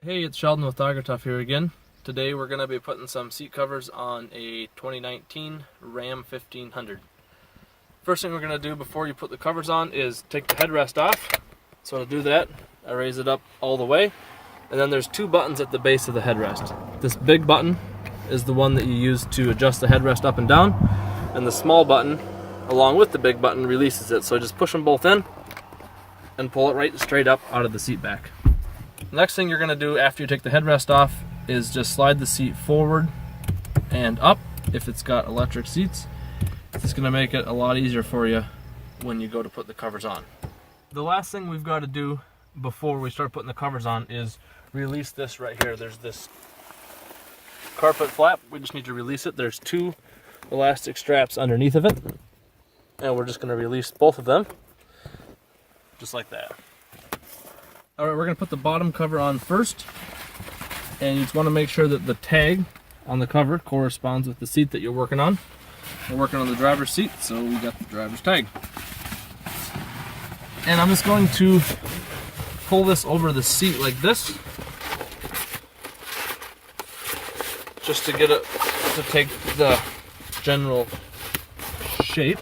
Hey, it's Sheldon with TigerTough here again. Today we're going to be putting some seat covers on a 2019 Ram 1500. First thing we're going to do before you put the covers on is take the headrest off. So to do that, I raise it up all the way, and then there's two buttons at the base of the headrest. This big button is the one that you use to adjust the headrest up and down, and the small button, along with the big button, releases it. So just push them both in and pull it right straight up out of the seat back. Next thing you're going to do after you take the headrest off is just slide the seat forward and up if it's got electric seats. It's going to make it a lot easier for you when you go to put the covers on. The last thing we've got to do before we start putting the covers on is release this right here. There's this carpet flap. We just need to release it. There's two elastic straps underneath of it, and we're just going to release both of them just like that. Alright, we're going to put the bottom cover on first, and you just want to make sure that the tag on the cover corresponds with the seat that you're working on. We're working on the driver's seat, so we got the driver's tag. And I'm just going to pull this over the seat like this, just to get it to take the general shape.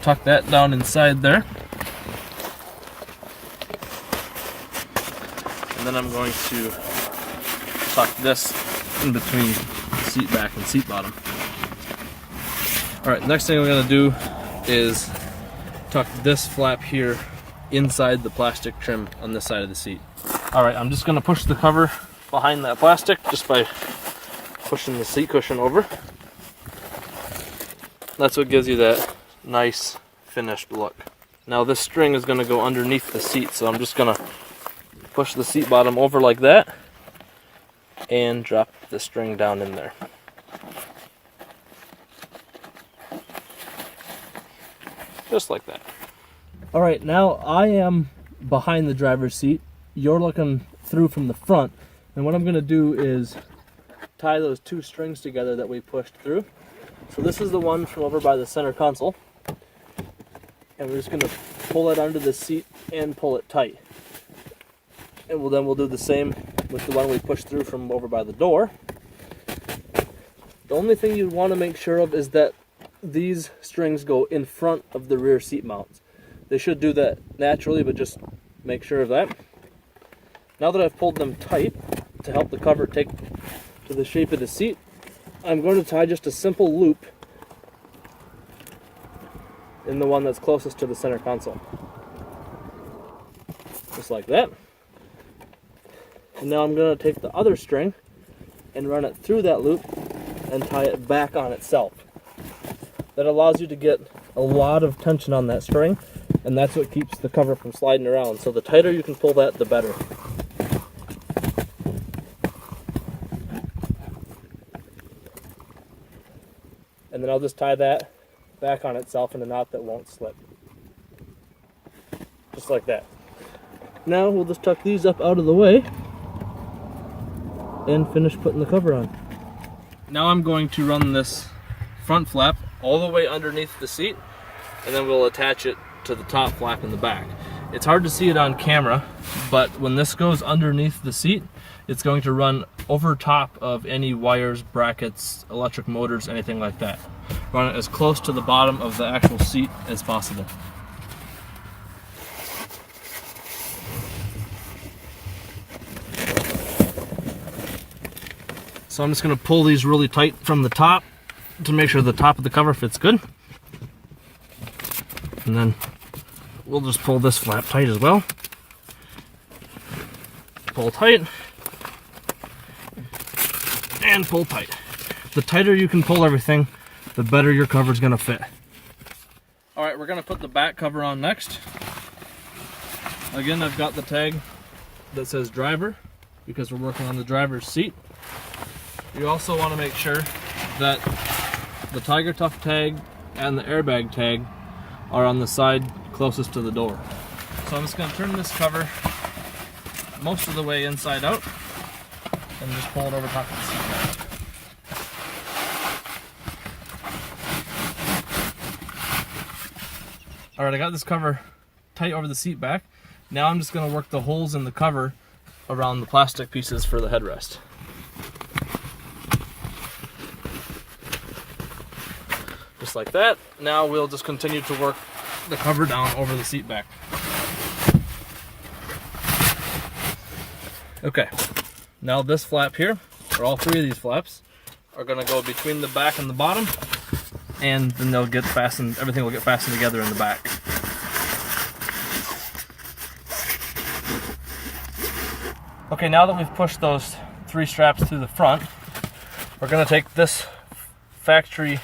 Tuck that down inside there. And then I'm going to tuck this in between seat back and seat bottom. Alright, next thing we're going to do is tuck this flap here inside the plastic trim on this side of the seat. Alright, I'm just going to push the cover behind that plastic just by pushing the seat cushion over. That's what gives you that nice finished look. Now this string is going to go underneath the seat, so I'm just going to push the seat bottom over like that and drop the string down in there. Just like that. Alright, now I am behind the driver's seat. You're looking through from the front. And what I'm going to do is tie those two strings together that we pushed through. So this is the one from over by the center console. And we're just going to pull it under the seat and pull it tight. And we'll do the same with the one we pushed through from over by the door. The only thing you want to make sure of is that these strings go in front of the rear seat mounts. They should do that naturally, but just make sure of that. Now that I've pulled them tight to help the cover take to the shape of the seat, I'm going to tie just a simple loop in the one that's closest to the center console. Just like that. And now I'm going to take the other string and run it through that loop and tie it back on itself. That allows you to get a lot of tension on that string, and that's what keeps the cover from sliding around. So the tighter you can pull that, the better. And then I'll just tie that back on itself in a knot that won't slip. Just like that. Now we'll just tuck these up out of the way and finish putting the cover on. Now I'm going to run this front flap all the way underneath the seat, and then we'll attach it to the top flap in the back. It's hard to see it on camera, but when this goes underneath the seat, it's going to run over top of any wires, brackets, electric motors, anything like that. Run it as close to the bottom of the actual seat as possible. So I'm just going to pull these really tight from the top to make sure the top of the cover fits good. And then we'll just pull this flap tight as well. Pull tight. And pull tight. The tighter you can pull everything, the better your cover's going to fit. Alright, we're going to put the back cover on next. Again, I've got the tag that says driver because we're working on the driver's seat. You also want to make sure that the TigerTough tag and the airbag tag are on the side closest to the door. So I'm just going to turn this cover most of the way inside out and just pull it over top of the seat back. Alright, I got this cover tight over the seat back. Now I'm just going to work the holes in the cover around the plastic pieces for the headrest. Just like that. Now we'll just continue to work the cover down over the seat back. Okay, now this flap here, or all three of these flaps, are going to go between the back and the bottom, and then they'll get fastened, everything will get fastened together in the back. Okay, now that we've pushed those three straps through the front, we're going to take this factory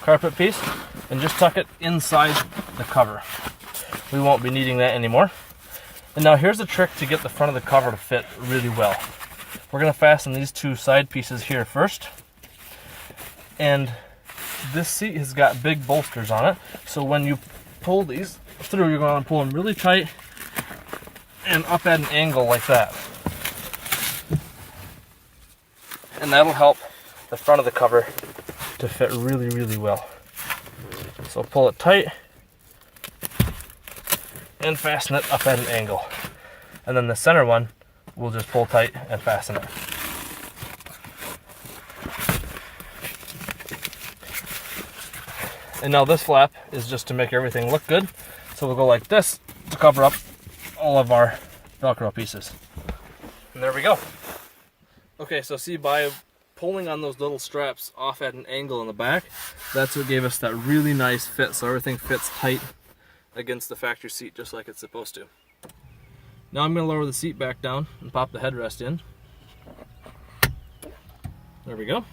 carpet piece and just tuck it inside the cover. We won't be needing that anymore. And now here's a trick to get the front of the cover to fit really well. We're going to fasten these two side pieces here first. And this seat has got big bolsters on it, so when you pull these through, you're going to pull them really tight and up at an angle like that. And that'll help the front of the cover to fit really, really well. So pull it tight and fasten it up at an angle. And then the center one, we'll just pull tight and fasten it. And now this flap is just to make everything look good. So we'll go like this to cover up all of our Velcro pieces. And there we go. Okay, so see, by pulling on those little straps off at an angle in the back, that's what gave us that really nice fit, so everything fits tight against the factory seat just like it's supposed to. Now I'm going to lower the seat back down and pop the headrest in. There we go.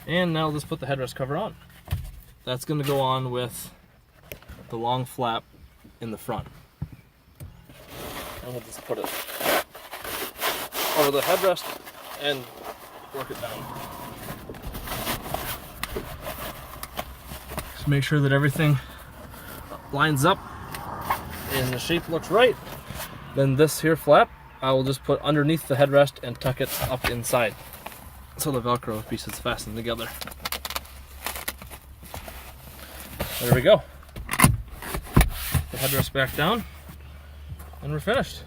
And now let's put the headrest cover on. That's going to go on with the long flap in the front. And we'll just put it over the headrest and work it down. Just make sure that everything lines up and the shape looks right. Then this here flap, I will just put underneath the headrest and tuck it up inside, so the Velcro piece is fastened together. There we go. The headrest back down, and we're finished.